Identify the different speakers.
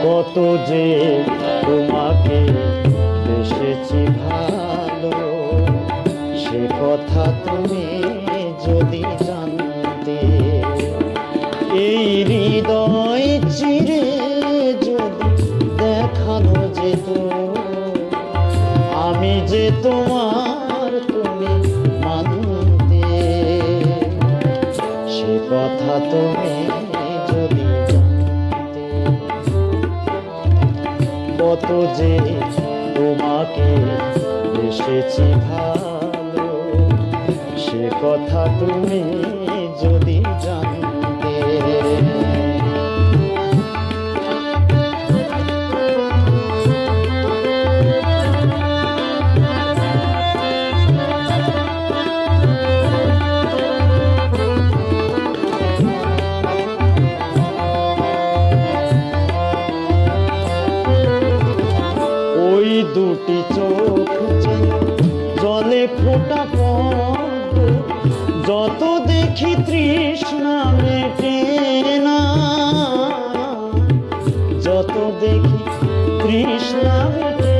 Speaker 1: কত যে তোমাকে বেসেছি ভালো, সে কথা তুমি যদি জানতে। এই হৃদয় চিরে যদি দেখানো যেত, আমি যে তোমার তুমি মানতে। সে কথা তুমি যদি জানতে, কত যে তোমাকে বেসেছি ভালো, সে কথা তুমি যদি জানতে। ওই দুটি চোখ যে জলে ফোটা পদ্ম, যত দেখি তৃষ্ণা মেটে না, যত দেখি তৃষ্ণা মেটে